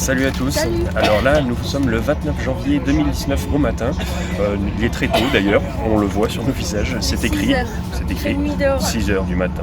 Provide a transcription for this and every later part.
Salut à tous. Salut. Alors là, nous sommes le 29 janvier 2019 au matin. Il est très tôt d'ailleurs, on le voit sur nos visages. C'est écrit. 6 heures. C'est Il fait écrit. nuit dehors. 6 heures du matin.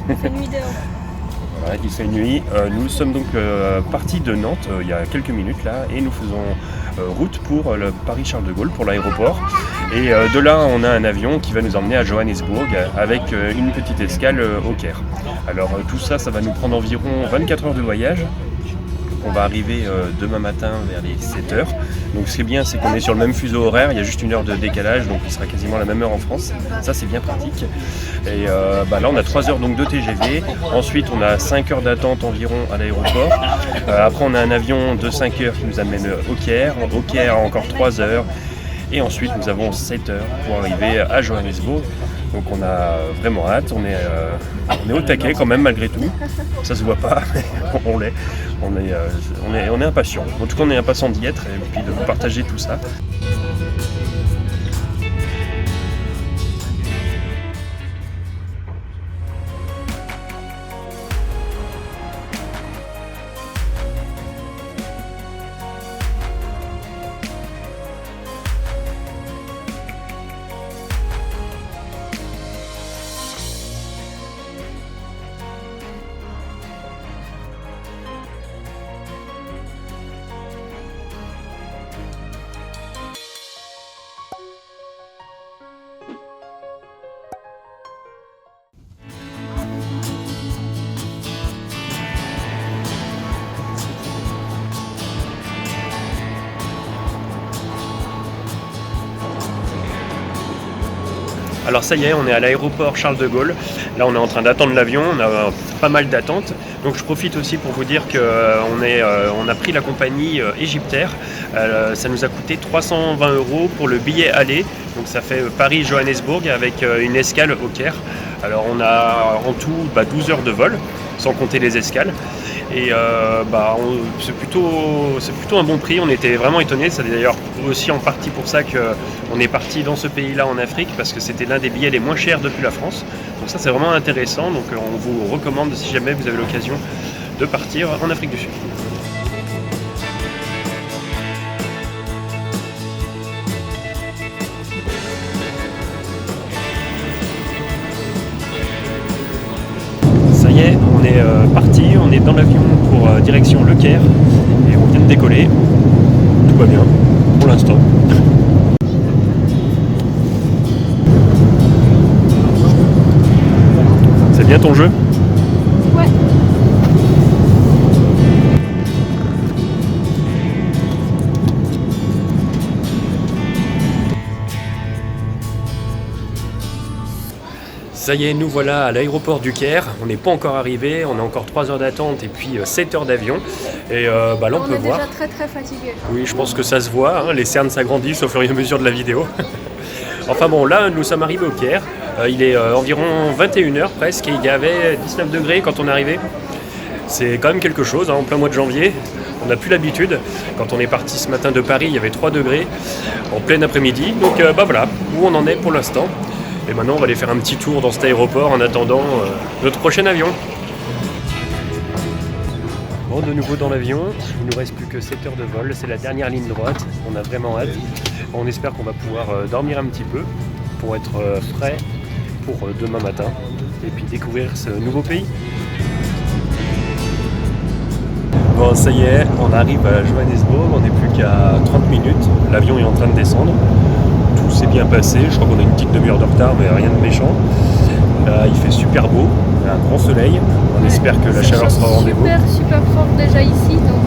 Il fait nuit dehors. Voilà, il fait nuit. Nous sommes donc partis de Nantes il y a quelques minutes là et nous faisons route pour le Paris-Charles de Gaulle, pour l'aéroport. Et de là, on a un avion qui va nous emmener à Johannesburg avec une petite escale au Caire. Alors tout ça, ça va nous prendre environ 24 heures de voyage. On va arriver demain matin vers les 7 heures. Donc ce qui est bien, c'est qu'on est sur le même fuseau horaire, il y a juste une heure de décalage, donc il sera quasiment la même heure en France. Ça c'est bien pratique. Et là on a 3 heures donc de TGV, ensuite on a 5 heures d'attente environ à l'aéroport. Après on a un avion de 5 heures qui nous amène au Caire encore 3 heures. Et ensuite nous avons 7 heures pour arriver à Johannesburg. Donc on a vraiment hâte, on est au taquet quand même malgré tout. Ça se voit pas, mais on l'est. On est impatient. En tout cas on est impatient d'y être et puis de vous partager tout ça. Alors ça y est, on est à l'aéroport Charles de Gaulle. Là on est en train d'attendre l'avion, on a pas mal d'attentes. Donc je profite aussi pour vous dire qu'on a pris la compagnie Egyptair. Ça nous a coûté 320 € pour le billet aller. Donc ça fait Paris-Johannesburg avec une escale au Caire. Alors on a en tout 12 heures de vol, sans compter les escales. Et c'est plutôt un bon prix, on était vraiment étonnés. C'est d'ailleurs aussi en partie pour ça qu'on est parti dans ce pays-là en Afrique, parce que c'était l'un des billets les moins chers depuis la France. Donc ça c'est vraiment intéressant, donc on vous recommande si jamais vous avez l'occasion de partir en Afrique du Sud. Ça y est, on est parti, on est dans l'avion pour direction Le Caire et on vient de décoller. Tout va bien pour l'instant. C'est bien ton jeu ? Ouais. Ça y est, nous voilà à l'aéroport du Caire. On n'est pas encore arrivé, on a encore 3 heures d'attente et puis 7 heures d'avion. Et là on peut voir. On est déjà très très fatigué. Oui, je pense que ça se voit, hein, les cernes s'agrandissent au fur et à mesure de la vidéo. Enfin bon, là nous sommes arrivés au Caire. Il est environ 21h presque et il y avait 19 degrés quand on est arrivé. C'est quand même quelque chose, hein, en plein mois de janvier. On n'a plus l'habitude. Quand on est parti ce matin de Paris, il y avait 3 degrés en plein après-midi. Donc voilà où on en est pour l'instant. Et maintenant on va aller faire un petit tour dans cet aéroport en attendant notre prochain avion. Bon, de nouveau dans l'avion, il nous reste plus que 7 heures de vol, c'est la dernière ligne droite, on a vraiment hâte. On espère qu'on va pouvoir dormir un petit peu pour être frais pour demain matin et puis découvrir ce nouveau pays. Bon, ça y est, on arrive à Johannesburg, on n'est plus qu'à 30 minutes, l'avion est en train de descendre. Tout s'est bien passé, je crois qu'on a une petite demi-heure de retard mais rien de méchant. Il fait super beau, il y a un grand soleil, on espère que la chaleur sera au rendez-vous. Super fort déjà ici, donc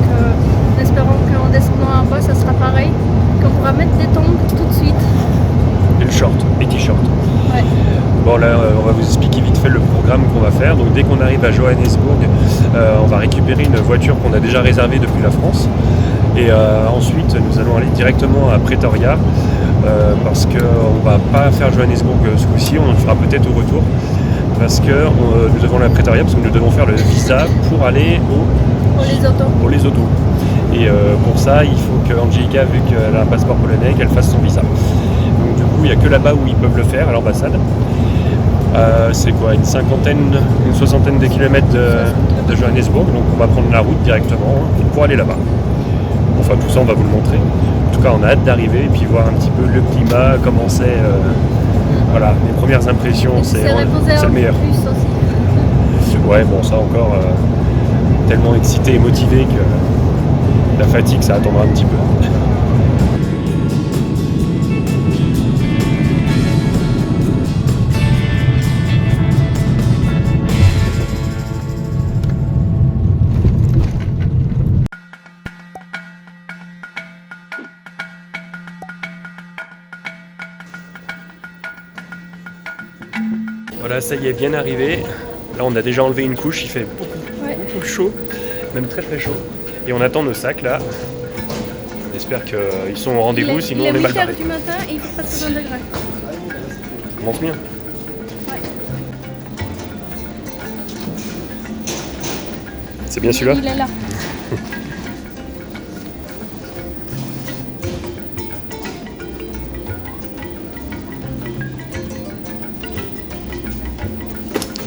en espérant qu'en descendant en bas ça sera pareil, qu'on pourra mettre des tongs tout de suite. Et le short, les t-shirts. Ouais. Bon là on va vous expliquer vite fait le programme qu'on va faire. Donc dès qu'on arrive à Johannesburg, on va récupérer une voiture qu'on a déjà réservée depuis la France. Et ensuite nous allons aller directement à Pretoria. Parce qu'on ne va pas faire Johannesburg ce coup-ci, on le fera peut-être au retour. Parce que nous devons aller à Pretoria, parce que nous devons faire le visa pour aller au Lesotho. Et pour ça, il faut que Angelica, vu qu'elle a un passeport polonais, qu'elle fasse son visa. Donc du coup, il n'y a que là-bas où ils peuvent le faire, à l'ambassade. C'est quoi, une soixantaine de kilomètres de... de Johannesburg, donc on va prendre la route directement pour aller là-bas. Enfin tout ça on va vous le montrer. En tout cas on a hâte d'arriver et puis voir un petit peu le climat, comment c'est. Voilà, mes premières impressions, c'est le meilleur. Plus aussi. Ouais bon ça encore tellement excité et motivé que la fatigue ça attendra un petit peu. Voilà, ça y est, bien arrivé. Là, on a déjà enlevé une couche, il fait beaucoup chaud, même très très chaud. Et on attend nos sacs là. On espère qu'ils sont au rendez-vous, sinon on est mal barré. Il est 8h du matin et il fait presque 20 degrés. Ça commence bien. Ouais. C'est bien celui-là? Il est là.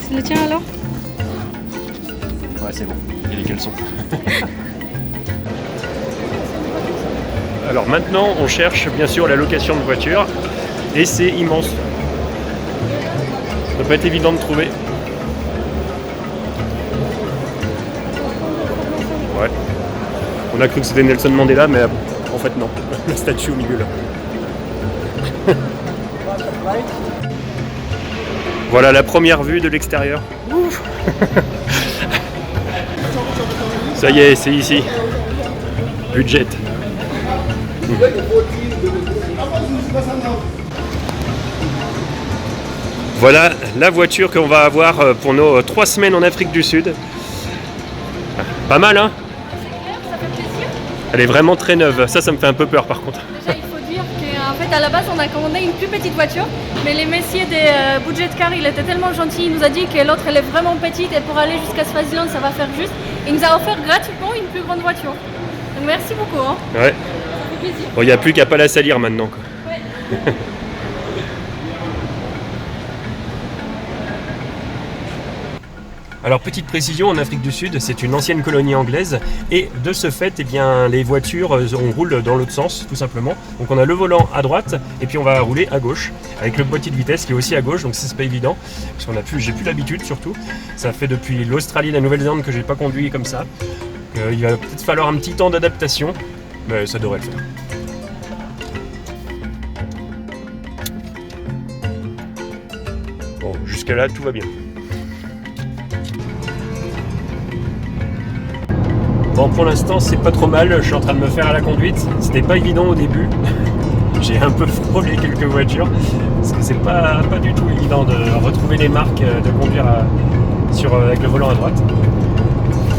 C'est le tien alors? Ouais, c'est bon, il y a les caleçons. Alors maintenant, on cherche bien sûr la location de voiture et c'est immense. Ça peut pas être évident de trouver. Ouais. On a cru que c'était Nelson Mandela, mais en fait non. La statue au milieu là. Voilà la première vue de l'extérieur. Ouf. Ça y est, c'est ici. Budget. Voilà la voiture qu'on va avoir pour nos 3 semaines en Afrique du Sud. Pas mal, hein? Ça fait plaisir. Elle est vraiment très neuve. Ça me fait un peu peur par contre. Déjà, il faut dire qu'en fait, à la base, on a commandé une plus petite voiture, mais les messieurs des Budget Car, il était tellement gentil, il nous a dit que l'autre, elle est vraiment petite et pour aller jusqu'à Swaziland, ça va faire juste. Il nous a offert gratuitement une plus grande voiture. Donc merci beaucoup. Hein. Ouais. Ça fait plaisir. Bon, il n'y a plus qu'à pas la salir maintenant, quoi. Ouais. Alors petite précision, en Afrique du Sud, c'est une ancienne colonie anglaise et de ce fait, eh bien, les voitures, on roule dans l'autre sens, tout simplement. Donc on a le volant à droite et puis on va rouler à gauche avec le boîtier de vitesse qui est aussi à gauche, donc c'est pas évident parce j'ai plus l'habitude surtout. Ça fait depuis l'Australie et la Nouvelle-Zélande que j'ai pas conduit comme ça. Il va peut-être falloir un petit temps d'adaptation, mais ça devrait le faire. Bon, jusqu'à là, tout va bien. Bon, pour l'instant, c'est pas trop mal. Je suis en train de me faire à la conduite. C'était pas évident au début. J'ai un peu frôlé quelques voitures parce que c'est pas du tout évident de retrouver les marques, de conduire avec le volant à droite.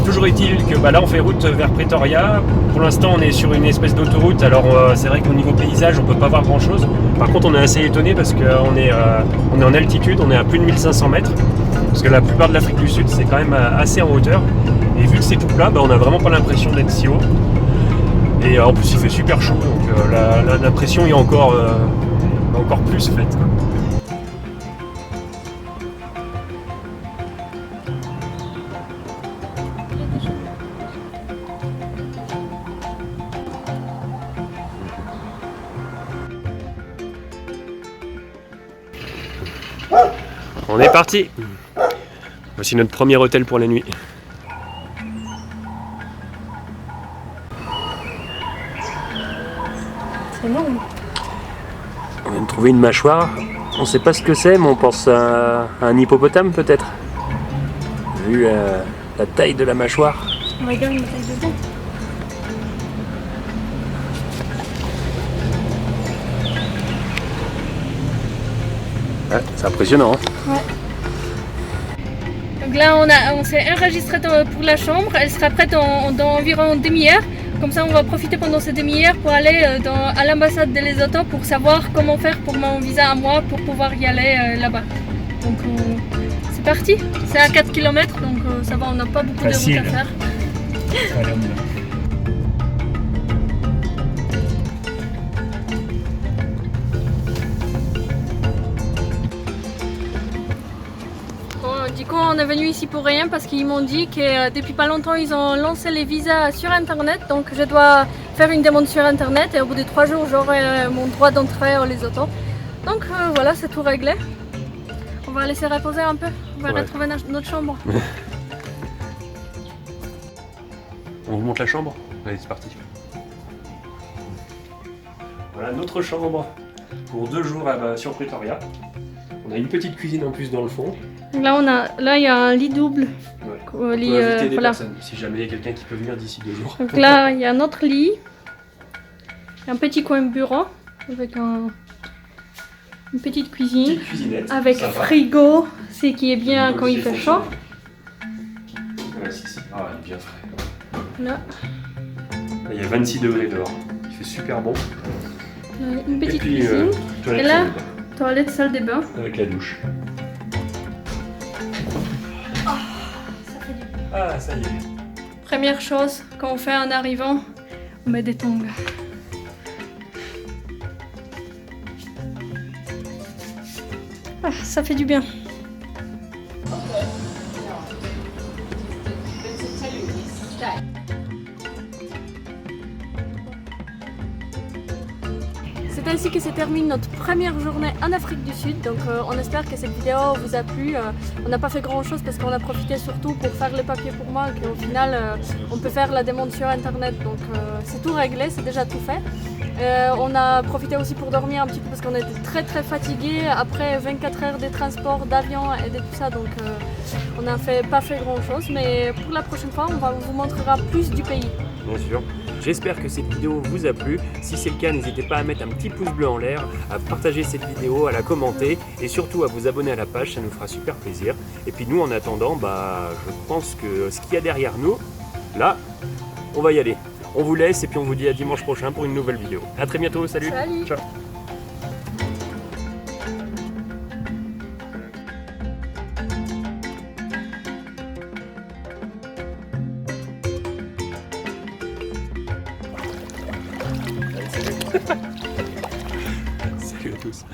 Toujours est-il que là, on fait route vers Pretoria. Pour l'instant, on est sur une espèce d'autoroute. Alors, c'est vrai qu'au niveau paysage, on peut pas voir grand-chose. Par contre, on est assez étonné parce qu'on est en altitude. On est à plus de 1500 mètres. Parce que la plupart de l'Afrique du Sud, c'est quand même assez en hauteur. Et vu que c'est tout plat, on n'a vraiment pas l'impression d'être si haut. Et en plus il fait super chaud, donc la pression est encore plus faite. On est parti. Voici notre premier hôtel pour la nuit. C'est énorme. On vient de trouver une mâchoire. On ne sait pas ce que c'est, mais on pense à un hippopotame peut-être. Vu la taille de la mâchoire. On va regarder une taille de dents. Ouais, c'est impressionnant. Hein. Ouais. Donc là, on s'est enregistré pour la chambre. Elle sera prête dans environ une demi-heure. Comme ça, on va profiter pendant cette demi-heure pour aller à l'ambassade de Lesotho pour savoir comment faire pour mon visa à moi pour pouvoir y aller là-bas. Donc c'est parti. C'est à 4 km, donc ça va, on n'a pas beaucoup de route à faire. Allez, on y va. on est venu ici pour rien parce qu'ils m'ont dit que depuis pas longtemps ils ont lancé les visas sur internet, donc je dois faire une demande sur internet et au bout de 3 jours j'aurai mon droit d'entrée au Lesotho. Donc voilà, c'est tout réglé. On va laisser reposer un peu, on va retrouver notre chambre. On vous montre la chambre? Allez, c'est parti. Voilà notre chambre pour 2 jours sur Pretoria. On a une petite cuisine en plus dans le fond. Là il y a un lit double. Ouais. On peut inviter des personnes si jamais il y a quelqu'un qui peut venir d'ici 2 jours. Donc là il y a un autre lit, un petit coin bureau avec une petite cuisine, avec frigo, ce qui est bien quand il fait chaud. Ouais, si. Ah, il est bien frais. Là. Là, il y a 26 degrés dehors, il fait super bon. Une petite cuisine. Et là, toilette, salle de bain. Avec la douche. Ça fait du bien. Ah, ça y est. Première chose qu'on fait en arrivant, on met des tongs. Ah, ça fait du bien. C'est ainsi que se termine notre première journée en Afrique du Sud. Donc on espère que cette vidéo vous a plu. On n'a pas fait grand chose parce qu'on a profité surtout pour faire les papiers pour moi et qu'au final on peut faire la demande sur internet. Donc c'est tout réglé, c'est déjà tout fait. On a profité aussi pour dormir un petit peu parce qu'on était très fatigués après 24 heures de transport, d'avion et de tout ça. Donc on n'a pas fait grand chose, mais pour la prochaine fois on vous montrera plus du pays. Bien sûr. J'espère que cette vidéo vous a plu. Si c'est le cas, n'hésitez pas à mettre un petit pouce bleu en l'air, à partager cette vidéo, à la commenter et surtout à vous abonner à la page, ça nous fera super plaisir. Et puis nous en attendant, je pense que ce qu'il y a derrière nous, là, on va y aller. On vous laisse et puis on vous dit à dimanche prochain pour une nouvelle vidéo. A très bientôt, salut. Ciao. Salut à tous.